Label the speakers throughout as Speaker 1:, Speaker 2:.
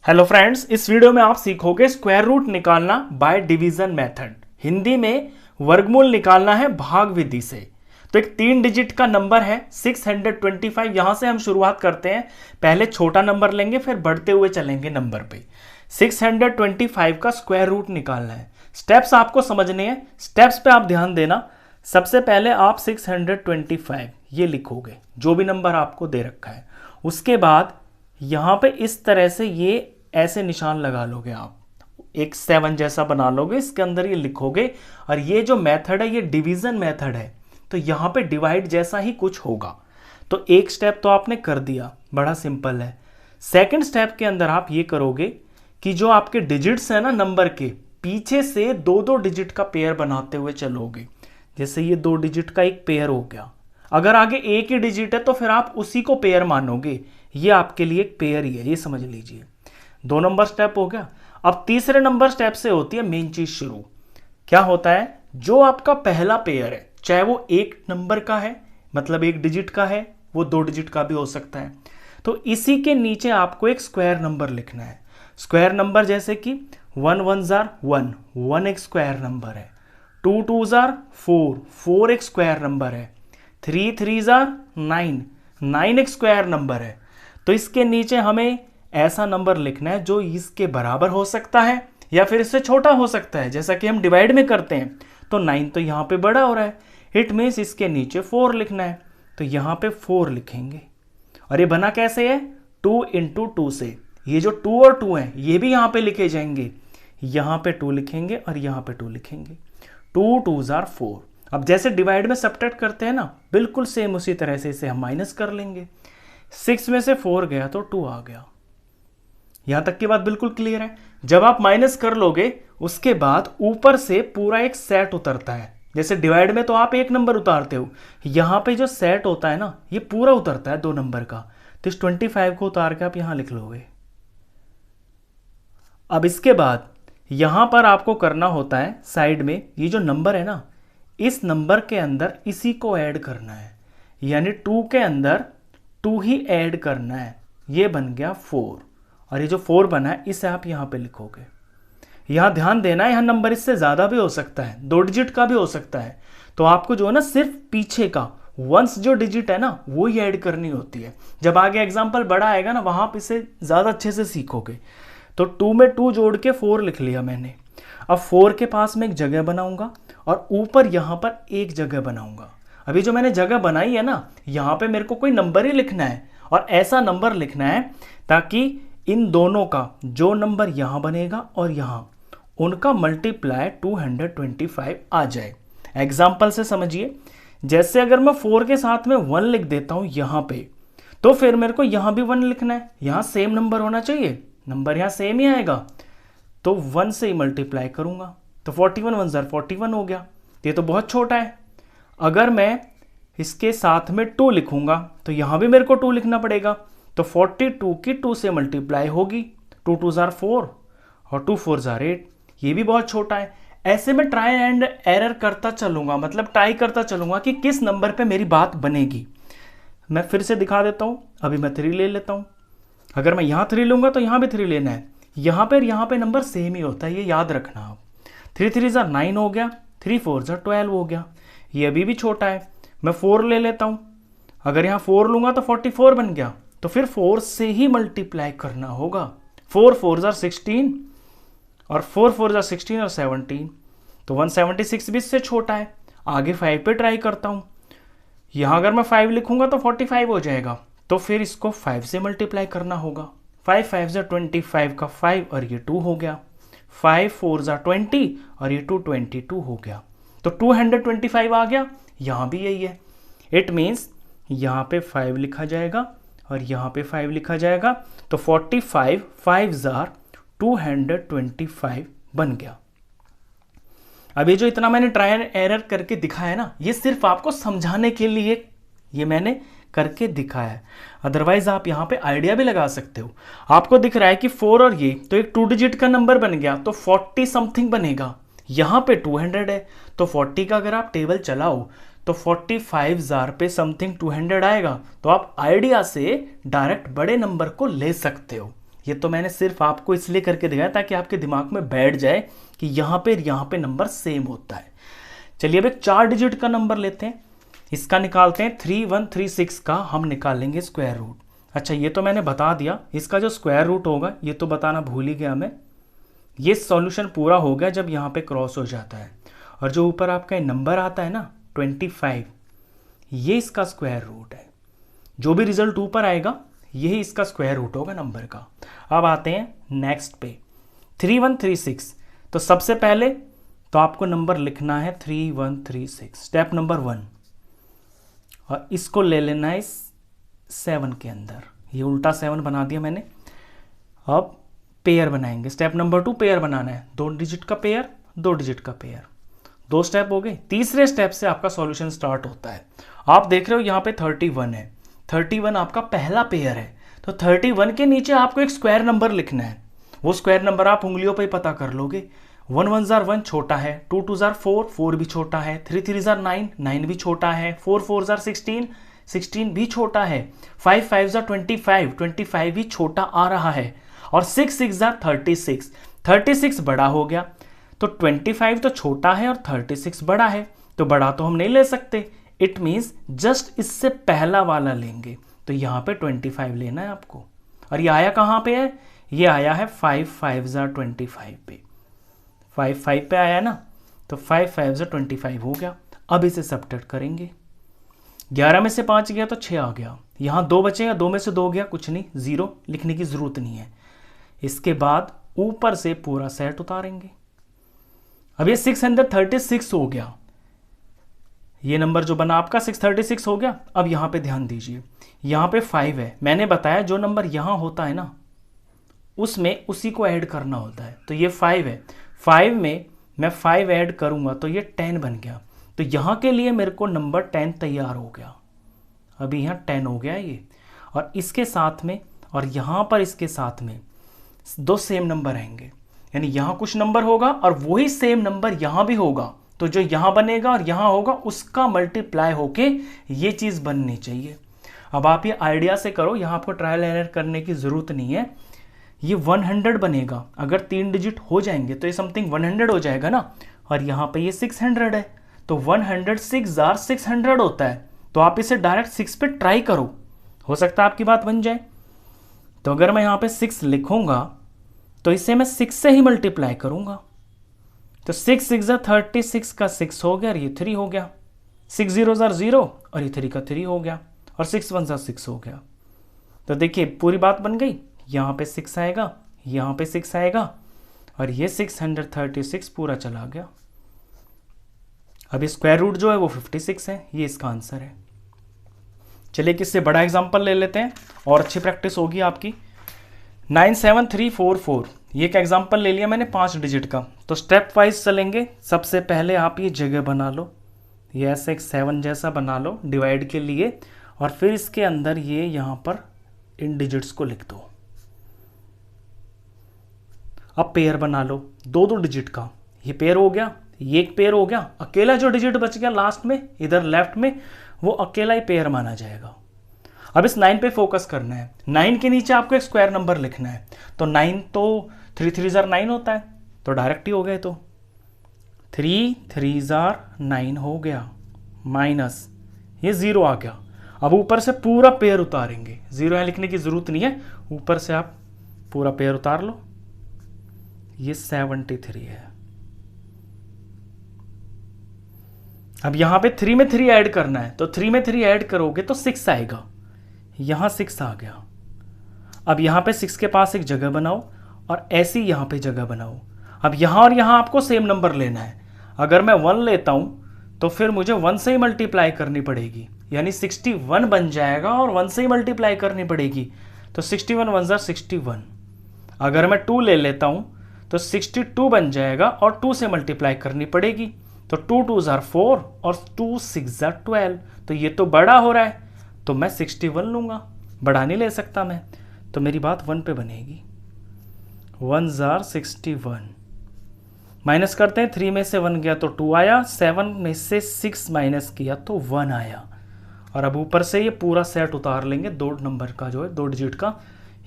Speaker 1: Hello friends, इस video में आप सीखोगे स्क्वायर रूट निकालना बाय डिवीजन मेथड। हिंदी में वर्गमूल निकालना है भाग विधि से। तो एक 3 डिजिट का नंबर है 625। यहां से हम शुरुआत करते हैं। पहले छोटा नंबर लेंगे, फिर बढ़ते हुए चलेंगे नंबर पे। 625 का स्क्वायर रूट निकालना है। स्टेप्स आपको समझने हैं, स्टेप्स पे आप ध्यान देना। सबसे पहले आप 625 ये लिखोगे, जो भी नंबर आपको दे रखा है। उसके बाद यहां पे इस तरह से ये ऐसे निशान लगा लोगे, आप एक 7 जैसा बना लोगे, इसके अंदर ये लिखोगे। और ये जो मेथड है ये डिवीजन मेथड है, तो यहां पे डिवाइड जैसा ही कुछ होगा। तो एक स्टेप तो आपने कर दिया, बड़ा सिंपल है। सेकंड स्टेप के अंदर आप ये करोगे कि जो आपके डिजिट्स है ना नंबर के, पीछे से 2-2 डिजिट का पेयर बनाते हुए चलोगे। जैसे ये 2 डिजिट का एक पेयर हो गया। अगर आगे एक ही डिजिट है तो फिर आप उसी को पेयर मानोगे, ये आपके लिए एक पेयर ही है, ये समझ लीजिए। 2 नंबर स्टेप हो गया। अब तीसरे नंबर स्टेप से होती है मेन चीज शुरू। क्या होता है, जो आपका पहला पेयर है, चाहे वो एक नंबर का है, मतलब एक डिजिट का है, वो 2 डिजिट का भी हो सकता है, तो इसी के नीचे आपको एक स्क्वायर नंबर लिखना है। स्क्वायर नंबर जैसे कि 1 1 जार 1, 1 एक स्क्वायर नंबर है। 2 2 जार 4, 4 एक स्क्वायर नंबर है। 3 3 जार 9, 9 एक स्क्वायर नंबर है। तो इसके नीचे हमें ऐसा नंबर लिखना है जो इसके बराबर हो सकता है या फिर इससे छोटा हो सकता है। जैसा कि हम डिवाइड में करते हैं, तो 9 तो यहाँ पे बड़ा हो रहा है, इट मीन्स इसके नीचे 4 लिखना है। तो यहाँ पे 4 लिखेंगे। और ये बना कैसे है, 2 इंटू 2 से। ये जो 2 और 2 है ये भी यहाँ पे लिखे जाएंगे। यहाँ पे 2 लिखेंगे और यहाँ पे 2 लिखेंगे। 2 2 जार 4। अब जैसे डिवाइड में सब्ट्रैक्ट करते हैं ना, बिल्कुल सेम उसी तरह से इसे हम माइनस कर लेंगे। 6 में से 4 गया तो 2 आ गया। यहां तक की बात बिल्कुल क्लियर है। जब आप माइनस कर लोगे, उसके बाद ऊपर से पूरा एक सेट उतरता है। जैसे डिवाइड में तो आप एक नंबर उतारते हो, यहां पे जो सेट होता है ना, ये पूरा उतरता है 2 नंबर का। तो इस 25 को उतार के आप यहां लिख लोगे। अब इसके बाद यहां पर आपको करना होता है, साइड में ये जो नंबर है ना, इस नंबर के अंदर इसी को ऐड करना है। यानी 2 के अंदर 2 ही ऐड करना है। ये बन गया 4। और ये जो 4 बना है इसे आप यहां पे लिखोगे। यहां ध्यान देना है, यहां नंबर इससे ज्यादा भी हो सकता है, 2 डिजिट का भी हो सकता है। तो आपको जो है ना, सिर्फ पीछे का वंस जो डिजिट है ना, वो ही ऐड करनी होती है। जब आगे एग्जाम्पल बड़ा आएगा ना, वहां आप इसे ज्यादा अच्छे से सीखोगे। तो 2 में 2 जोड़ के 4 लिख लिया मैंने। अब 4 के पास में एक जगह बनाऊंगा और ऊपर यहां पर एक जगह बनाऊंगा। अभी जो मैंने जगह बनाई है ना, यहां पे मेरे को कोई नंबर ही लिखना है, और ऐसा नंबर लिखना है ताकि इन दोनों का जो नंबर यहां बनेगा और यहां, उनका मल्टीप्लाई 225 आ जाए। एग्जाम्पल से समझिए, जैसे अगर मैं 4 के साथ में 1 लिख देता हूं यहां पे, तो फिर मेरे को यहां भी 1 लिखना है। यहां सेम नंबर होना चाहिए, नंबर यहां सेम ही आएगा, तो 1 से ही मल्टीप्लाई करूंगा। तो 41 1 जार 41 हो गया। ये तो बहुत छोटा है। अगर मैं इसके साथ में 2 लिखूंगा तो यहां भी मेरे को 2 लिखना पड़ेगा। तो 42 की 2 से मल्टीप्लाई होगी। 2 2 जार 4 और 2 4 जार 8। ये भी बहुत छोटा है। ऐसे में ट्राई एंड एरर करता चलूंगा, मतलब ट्राई करता चलूंगा कि किस नंबर पे मेरी बात बनेगी। मैं फिर से दिखा देता हूं। अभी मैं 3 ले लेता हूं। अगर मैं यहां 3 लूंगा तो यहां भी 3 लेना है। यहां पे नंबर सेम ही होता है, ये याद रखना आप। 3 3 जार 9 हो गया, 3 4 जार 12 हो गया। ये अभी भी छोटा है। मैं 4 ले लेता हूं। अगर यहां 4 लूंगा तो 44 बन गया। तो फिर 4 से ही मल्टीप्लाई करना होगा। 4 4 जार 16 और 4 4 जार 16 और 17। तो 176 भी इससे छोटा है। आगे 5 पे ट्राई करता हूं। यहां अगर मैं 5 लिखूंगा तो 45 हो जाएगा। तो फिर इसको 5 से मल्टीप्लाई करना होगा। 5 5 जार 25 का 5 और ये 2 हो गया। 5 4 जार 20 और ये 222 हो गया। तो 225 आ गया। यहां भी यही है। इट मीन्स यहां पे 5 लिखा जाएगा और यहां पे 5 लिखा जाएगा। तो 45 5 जार 225 बन गया। अभी जो इतना मैंने ट्राई एंड एरर करके दिखाया है ना, ये सिर्फ आपको समझाने के लिए ये मैंने करके दिखाया है। अदरवाइज आप यहां पे आइडिया भी लगा सकते हो। आपको दिख रहा है कि 4 और ये तो एक 2 डिजिट का नंबर बन गया, तो 40 समथिंग बनेगा। यहां पे 200 है, तो 40 का अगर आप टेबल चलाओ तो 45 जार पे समथिंग 200 आएगा। तो आप आइडिया से डायरेक्ट बड़े नंबर को ले सकते हो। ये तो मैंने सिर्फ आपको इसलिए करके दिखाया ताकि आपके दिमाग में बैठ जाए कि यहाँ पे नंबर सेम होता है। चलिए अब एक 4 डिजिट का नंबर लेते हैं, इसका निकालते हैं। 3136 का हम निकालेंगे स्क्वायर रूट। अच्छा ये तो मैंने बता दिया, इसका जो स्क्वायर रूट होगा ये तो बताना भूल ही गया मैं। ये सॉल्यूशन पूरा हो गया जब यहाँ पे क्रॉस हो जाता है, और जो ऊपर आपका नंबर आता है ना 25, ये इसका स्क्वायर रूट है। जो भी रिजल्ट ऊपर आएगा यही इसका स्क्वायर रूट होगा नंबर का। अब आते हैं नेक्स्ट पे 3136। तो सबसे पहले तो आपको नंबर लिखना है 3136, स्टेप नंबर 1, और इसको ले लेना है इस 7 के अंदर। ये उल्टा 7 बना दिया मैंने। अब पेयर बनाएंगे, स्टेप नंबर 2 पेयर बनाना है, 2 डिजिट का पेयर 2 डिजिट का पेयर। 2 स्टेप हो गए। तीसरे स्टेप से आपका सॉल्यूशन स्टार्ट होता है। आप देख रहे हो यहाँ पे 31 है, 31 आपका पहला पेयर है। तो 31 के नीचे आपको एक स्क्वायर नंबर लिखना है। वो स्क्वायर नंबर आप उंगलियों पे ही पता कर लोगे। 1 1 जार 1 छोटा है, 2 2 जार 4 4 भी छोटा है, 3 3 जार 9 9 भी छोटा है, 4 4 जार 16 16 भी छोटा है, 5 5 जार 25 25 भी छोटा आ रहा है, और 6 6 जार 36 36 बड़ा हो गया। तो 25 तो छोटा है और 36 बड़ा है, तो बड़ा तो हम नहीं ले सकते। इट मीन्स जस्ट इससे पहला वाला लेंगे। तो यहाँ पे 25 लेना है आपको। और ये आया कहाँ पे है? ये आया है 5 5 जार 25 पे, 5 5 पे आया ना, तो 5 5 जार 25 हो गया। अब इसे सब्ट्रैक्ट करेंगे। 11 में से 5 गया तो 6 आ गया। यहाँ 2 बचेगा, 2 में से 2 गया, कुछ नहीं, 0 लिखने की जरूरत नहीं है। इसके बाद ऊपर से पूरा सेट उतारेंगे। अब ये 636 हो गया। ये नंबर जो बना आपका 636 हो गया। अब यहाँ पे ध्यान दीजिए, यहाँ पे 5 है। मैंने बताया जो नंबर यहाँ होता है ना उसमें उसी को ऐड करना होता है। तो ये 5 है, 5 में मैं 5 ऐड करूँगा तो ये 10 बन गया। तो यहाँ के लिए मेरे को नंबर 10 तैयार हो गया। अभी यहाँ 10 हो गया ये, और इसके साथ में और यहाँ पर इसके साथ में 2 सेम नंबर आएंगे, यानी यहाँ कुछ नंबर होगा और वही सेम नंबर यहाँ भी होगा। तो जो यहाँ बनेगा और यहाँ होगा उसका मल्टीप्लाई होके ये चीज़ बननी चाहिए। अब आप ये आइडिया से करो, यहाँ आपको ट्रायल एरर करने की ज़रूरत नहीं है। ये 100 बनेगा, अगर 3 डिजिट हो जाएंगे तो ये समथिंग 100 हो जाएगा ना, और यहाँ पे ये 600 है, तो 106 जार 600 होता है। तो आप इसे डायरेक्ट 6 पे ट्राई करो, हो सकता है आपकी बात बन जाए। तो अगर मैं यहाँ पे 6 लिखूंगा तो इसे मैं 6 से ही मल्टीप्लाई करूंगा। तो 6 6 जार 36 का 6 हो गया और ये 3 हो गया, 6 0 जार 0 और ये 3 का 3 हो गया, और 6 1 जार 6 हो गया। तो देखिए पूरी बात बन गई। यहाँ पे 6 आएगा, यहाँ पे 6 आएगा, और ये 636 पूरा चला गया। अब स्क्वायर रूट जो है वो 56 है, ये इसका आंसर है। चलिए किससे बड़ा एग्जांपल ले लेते हैं और अच्छी प्रैक्टिस होगी आपकी। 97344, ये एक एग्जांपल ले लिया मैंने 5 डिजिट का। तो स्टेप वाइज चलेंगे। सबसे पहले आप ये जगह बना लो, ये ऐसे एक 7 जैसा बना लो डिवाइड के लिए, और फिर इसके अंदर ये यहाँ पर इन डिजिट्स को लिख दो। अब पेयर बना लो 2 2 डिजिट का, ये पेयर हो गया, ये एक पेयर हो गया। अकेला जो डिजिट बच गया लास्ट में इधर लेफ्ट में, वो अकेला ही पेयर माना जाएगा। अब इस 9 पे फोकस करना है। 9 के नीचे आपको एक स्क्वायर नंबर लिखना है। तो 9 तो 3 3 जार 9 होता है, तो डायरेक्ट ही हो गए। तो 3 3 जार 9 हो गया, माइनस ये 0 आ गया। अब ऊपर से पूरा पेयर उतारेंगे, 0 यहाँ लिखने की जरूरत नहीं है, ऊपर से आप पूरा पेयर उतार लो। ये 73 है। अब यहाँ पे 3 में 3 ऐड करना है, तो 3 में 3 ऐड करोगे तो 6 आएगा, यहाँ 6 आ गया। अब यहाँ पे 6 के पास एक जगह बनाओ और ऐसी यहाँ पे जगह बनाओ। अब यहाँ और यहाँ आपको सेम नंबर लेना है। अगर मैं 1 लेता हूँ तो फिर मुझे 1 से ही मल्टीप्लाई करनी पड़ेगी, यानी 61 बन जाएगा और 1 से ही मल्टीप्लाई करनी पड़ेगी। तो 61 1 जार 61। अगर मैं 2 ले लेता हूँ तो 62 बन जाएगा और 2 से मल्टीप्लाई करनी पड़ेगी। तो 2 2 जार 4 और 2 6 जार 12। तो ये तो बड़ा हो रहा है, तो मैं 61 लूँगा, बड़ा नहीं ले सकता मैं। तो मेरी बात 1 पे बनेगी। 1 जार 61 माइनस करते हैं, 3 में से 1 गया तो 2 आया, 7 में से 6 माइनस किया तो 1 आया। और अब ऊपर से ये पूरा सेट उतार लेंगे 2 नंबर का जो है 2 डिजिट का,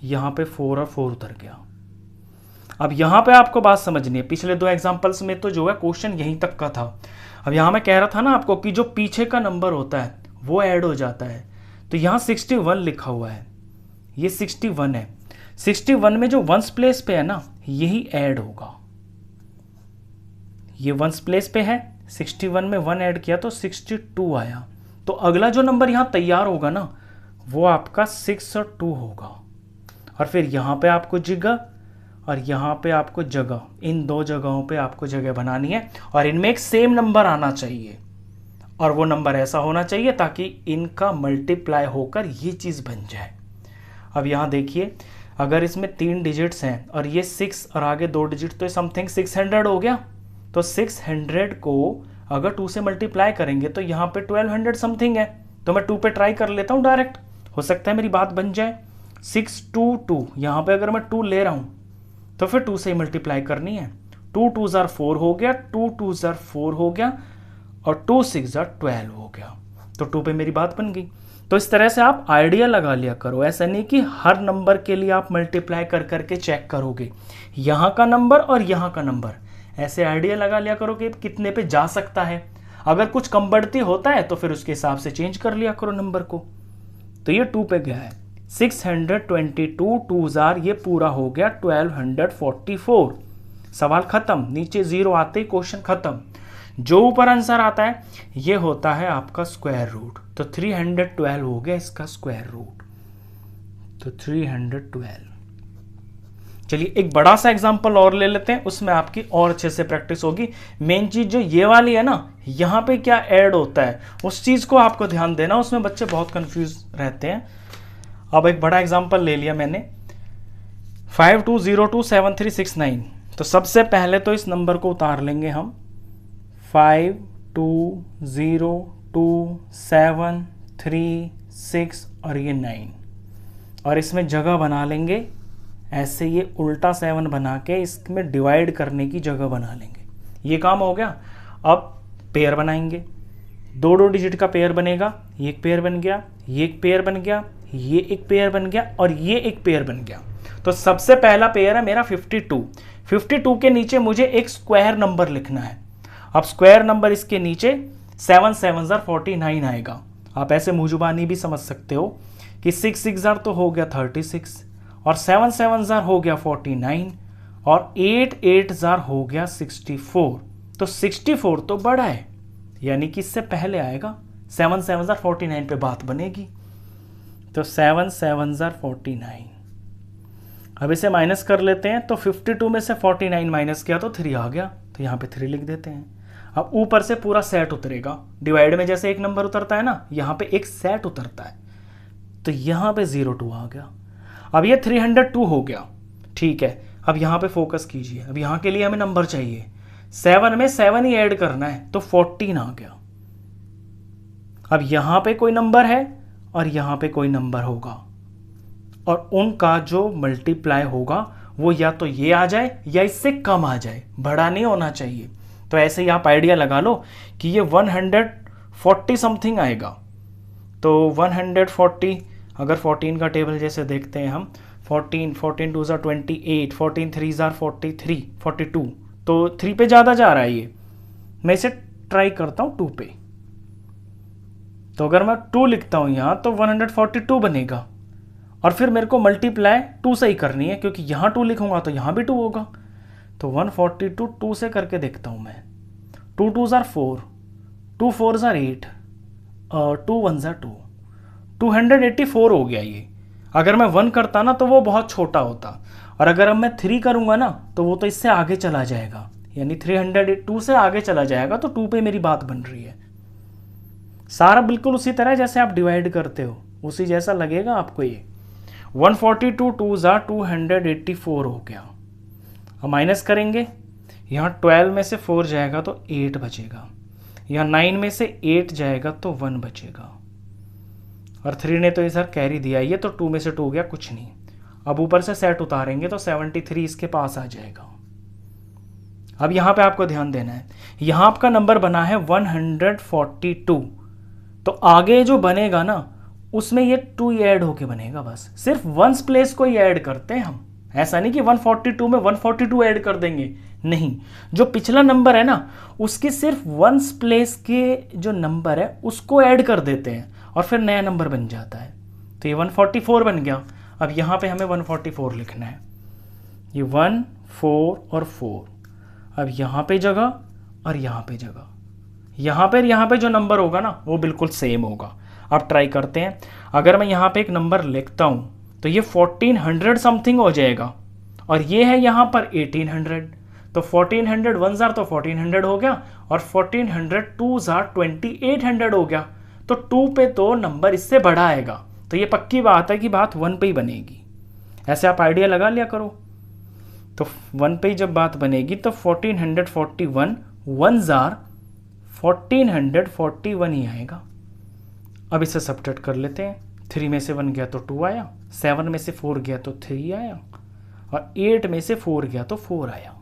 Speaker 1: यहाँ पे 4 और 4 उतर गया। अब यहाँ पे आपको बात समझनी है, पिछले 2 एग्जाम्पल्स में तो जो है क्वेश्चन यहीं तक का था। अब यहाँ मैं कह रहा था ना आपको कि जो पीछे का नंबर होता है वो ऐड हो जाता है। तो यहाँ 61 लिखा हुआ है, ये 61 है। 61 में जो वंस प्लेस पे है ना यही ऐड होगा, ये वंस प्लेस पे है, 61 में 1 ऐड किया तो 62 आया। तो अगला जो नंबर यहाँ तैयार होगा ना वो आपका 6 और 2 होगा। और फिर यहाँ पे आपको जगह और यहाँ पे आपको जगह, इन 2 जगहों पे आपको जगह बनानी है और इनमें एक सेम नंबर आना चाहिए और वो नंबर ऐसा होना चाहिए ताकि इनका मल्टीप्लाई होकर ये चीज़ बन जाए। अब यहाँ देखिए, अगर इसमें 3 डिजिट्स हैं और ये 6 और आगे 2 डिजिट तो समथिंग 600 हो गया। तो 600 को अगर 2 से मल्टीप्लाई करेंगे तो यहाँ पे 1200 समथिंग है। तो मैं 2 पे ट्राई कर लेता हूँ डायरेक्ट, हो सकता है मेरी बात बन जाए। 622, यहाँ पे अगर मैं 2 ले रहा हूँ तो फिर 2 से ही मल्टीप्लाई करनी है। 2 2 जार 4 हो गया, 2 2 जार 4 हो गया और 2 6 जार 12 हो गया। तो 2 पे मेरी बात बन गई। तो इस तरह से आप आइडिया लगा लिया करो, ऐसा नहीं कि हर नंबर के लिए आप मल्टीप्लाई कर करके चेक करोगे यहाँ का नंबर और यहाँ का नंबर। ऐसे आइडिया लगा लिया करो कि कितने पे जा सकता है। अगर कुछ कम बढ़ती होता है तो फिर उसके हिसाब से चेंज कर लिया करो नंबर को। तो ये 2 पे गया है, 622 2 जार ये पूरा हो गया 1244। सवाल खत्म, नीचे 0 आते ही क्वेश्चन खत्म। जो ऊपर आंसर आता है ये होता है आपका स्क्वायर रूट। तो 312 हो गया इसका स्क्वायर रूट, तो 312। चलिए एक बड़ा सा एग्जांपल और ले लेते हैं, उसमें आपकी और अच्छे से प्रैक्टिस होगी। मेन चीज जो ये वाली है ना, यहाँ पे क्या ऐड होता है उस चीज को आपको ध्यान देना, उसमें बच्चे बहुत कंफ्यूज रहते हैं। अब एक बड़ा एग्जांपल ले लिया मैंने, 52027369। तो सबसे पहले तो इस नंबर को उतार लेंगे हम, 520273 और ये 9, और इसमें जगह बना लेंगे ऐसे, ये उल्टा 7 बना के इसमें डिवाइड करने की जगह बना लेंगे। ये काम हो गया। अब पेयर बनाएंगे, 2 डिजिट का पेयर बनेगा, ये एक पेयर बन गया, ये एक पेयर बन गया, ये एक पेयर बन गया और ये एक पेयर बन गया। तो सबसे पहला पेयर है मेरा 52। 52 के नीचे मुझे एक स्क्वायर नंबर लिखना है। अब स्क्वायर नंबर इसके नीचे 7 7 जार 49 आएगा। आप ऐसे मुंह भी समझ सकते हो कि 6 6 जार तो हो गया 36 और 7 7 जार हो गया 49 और 8 8 जार हो गया 64। तो 64 तो बड़ा है, यानी कि इससे पहले आएगा। 7 7 जार 49 पे बात बनेगी। तो 7 7 जार 49। अब इसे माइनस कर लेते हैं। तो 52 में से 49 माइनस किया तो 3 आ गया, तो यहाँ पे 3 लिख देते हैं। अब ऊपर से पूरा सेट उतरेगा, डिवाइड में जैसे एक नंबर उतरता है ना, यहाँ पे एक सेट उतरता है। तो यहाँ पे 02 आ गया। अब ये 302 हो गया, ठीक है। अब यहाँ पे फोकस कीजिए, अब यहाँ के लिए हमें नंबर चाहिए, 7 में 7 ही ऐड करना है, तो 14 आ गया। अब यहाँ पे कोई नंबर है और यहाँ पे कोई नंबर होगा और उनका जो मल्टीप्लाई होगा वो या तो ये आ जाए या इससे कम आ जाए, बड़ा नहीं होना चाहिए। तो ऐसे ही आप आइडिया लगा लो कि ये 140 समथिंग आएगा। तो 140, अगर 14 का टेबल जैसे देखते हैं हम, 14 14 2 जार 28, 14 3 जार 43 42, तो 3 पे ज़्यादा जा रहा है ये। मैं इसे ट्राई करता हूँ 2 पे। तो अगर मैं 2 लिखता हूँ यहाँ तो 142 बनेगा और फिर मेरे को मल्टीप्लाई 2 से ही करनी है, क्योंकि यहाँ 2 लिखूंगा तो यहाँ भी 2 होगा। तो 142 2 से करके देखता हूँ मैं। 2 2 जार 4, 2 4 जार 8 और 2 1 जार 2, 284 हो गया ये। अगर मैं 1 करता ना तो वो बहुत छोटा होता, और अगर अब मैं 3 करूँगा ना तो वो तो इससे आगे चला जाएगा, यानी 302 से आगे चला जाएगा। तो 2 पे मेरी बात बन रही है। सारा बिल्कुल उसी तरह जैसे आप डिवाइड करते हो उसी जैसा लगेगा आपको ये। 142 2 जार 284 हो गया। अब माइनस करेंगे, यहाँ 12 में से 4 जाएगा तो 8 बचेगा, यहाँ 9 में से 8 जाएगा तो 1 बचेगा, और 3 ने तो इधर कैरी दिया ये, तो 2 में से 2 गया, कुछ नहीं। अब ऊपर से सेट उतारेंगे तो 73 इसके पास आ जाएगा। अब यहाँ पे आपको ध्यान देना है, यहाँ आपका नंबर बना है 142, तो आगे जो बनेगा ना उसमें ये 2 ऐड होके बनेगा। बस सिर्फ वंस प्लेस को ही ऐड करते हैं हम, ऐसा नहीं कि 142 में 142 ऐड कर देंगे, नहीं। जो पिछला नंबर है ना उसके सिर्फ वंस प्लेस के जो नंबर है उसको ऐड कर देते हैं और फिर नया नंबर बन जाता है। तो ये 144 बन गया। अब यहाँ पे हमें 144 लिखना है, ये 1 4 और 4। अब यहाँ पे जगह और यहाँ पे जगह, यहाँ पे जो नंबर होगा ना वो बिल्कुल सेम होगा। अब ट्राई करते हैं। अगर मैं यहाँ पे एक नंबर लिखता हूँ तो ये 1400 समथिंग हो जाएगा और ये है यहाँ पर 1800। तो 1400 1 जार तो 1400 हो गया और 1400 2 जार 2800 हो गया। तो 2 पे तो नंबर इससे बड़ा आएगा। तो ये पक्की बात है कि बात 1 पे ही बनेगी। ऐसे आप आइडिया लगा लिया करो। तो 1 पे ही जब बात बनेगी तो 1441 1 जार 1441 ही आएगा। अब इसे सब्ट्रैक्ट कर लेते हैं। 3 में से 1 गया तो 2 आया, 7 में से 4 गया तो 3 आया और 8 में से 4 गया तो 4 आया।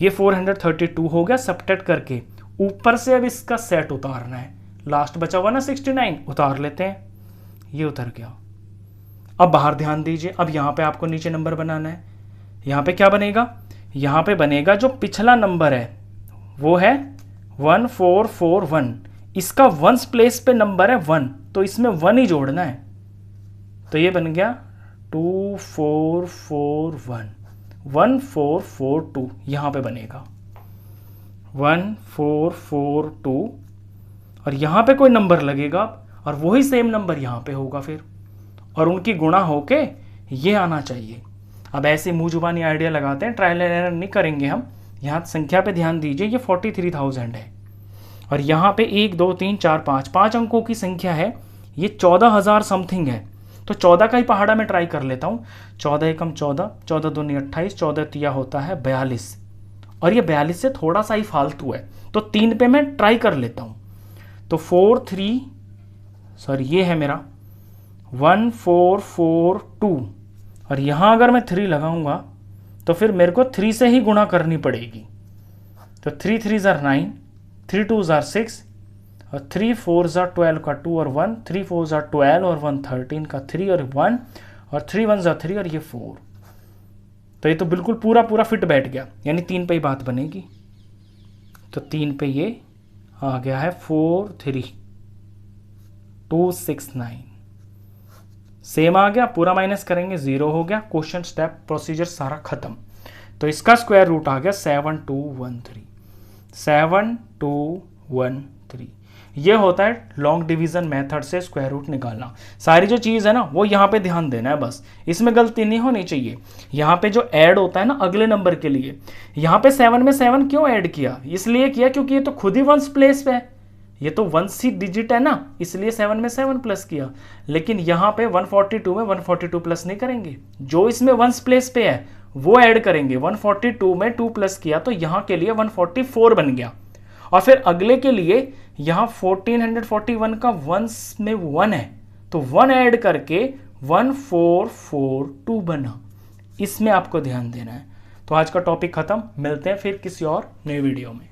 Speaker 1: ये 432 हो गया सब्ट्रैक्ट करके। ऊपर से अब इसका सेट उतारना है। लास्ट बचा हुआ ना 69, उतार लेते हैं। ये उतर गया। अब बाहर ध्यान दीजिए। अब यहाँ पे आपको नीचे नंबर बनाना है। यहाँ पे क्या बनेगा? यहाँ पे बनेगा जो पिछला नंबर है वो है 1441। इसका वंस प्लेस पे नंबर है 1, तो इसमें 1 ही जोड़ना है। तो ये बन गया 2441 1442। यहाँ पे बनेगा 1442 और यहाँ पे कोई नंबर लगेगा और वही सेम नंबर यहाँ पे होगा फिर, और उनकी गुणा होके ये आना चाहिए। अब ऐसे मुँह जुबानी आइडिया लगाते हैं, ट्रायल एंड एरर नहीं करेंगे हम। यहाँ संख्या पे ध्यान दीजिए, ये 43,000 है और यहाँ पे 1 2 3 4 5 अंकों की संख्या है। ये 14,000 समथिंग है। तो 14 का ही पहाड़ा में ट्राई कर लेता हूँ। 14 एकम 14, 14 दूनी 28, 14 तिया होता है 42 और ये 42 से थोड़ा सा ही फालतू है तो 3 पे मैं ट्राई कर लेता हूँ। तो 4 3 ये है मेरा 1442 और यहाँ अगर मैं 3 लगाऊंगा तो फिर मेरे को 3 से ही गुणा करनी पड़ेगी। तो 3 3 जार 9, 3 2 जार 6 और 3 4 जार 12 का 2 और 1, 3 4 जार 12 और 1 13 का 3 और 1 और 3 1 जार 3 और ये 4। तो ये तो बिल्कुल पूरा फिट बैठ गया, यानी 3 पे ही बात बनेगी। तो 3 पे ये आ गया है 43269। सेम आ गया, पूरा माइनस करेंगे 0 हो गया। क्वेश्चन स्टेप प्रोसीजर सारा खत्म। तो इसका स्क्वायर रूट आ गया 7213। 7213 ये होता है लॉन्ग डिवीजन मेथड से स्क्वायर रूट निकालना। सारी जो चीज़ है ना वो यहाँ पे ध्यान देना है, बस इसमें गलती नहीं होनी चाहिए। यहाँ पे जो ऐड होता है ना अगले नंबर के लिए, यहाँ पे 7 में 7 क्यों ऐड किया? इसलिए किया क्योंकि ये तो खुद ही वंस प्लेस पे है, ये तो वंस ही डिजिट है ना, इसलिए 7 में 7 प्लस किया। लेकिन यहाँ पे 142 में 142 प्लस नहीं करेंगे, जो इसमें वंस प्लेस पे है वो ऐड करेंगे। 142 में 2 प्लस किया तो यहाँ के लिए 144 बन गया और फिर अगले के लिए यहाँ 1441 का वंस में 1 है तो 1 ऐड करके 1442 बना। इसमें आपको ध्यान देना है। तो आज का टॉपिक खत्म, मिलते हैं फिर किसी और नए वीडियो में।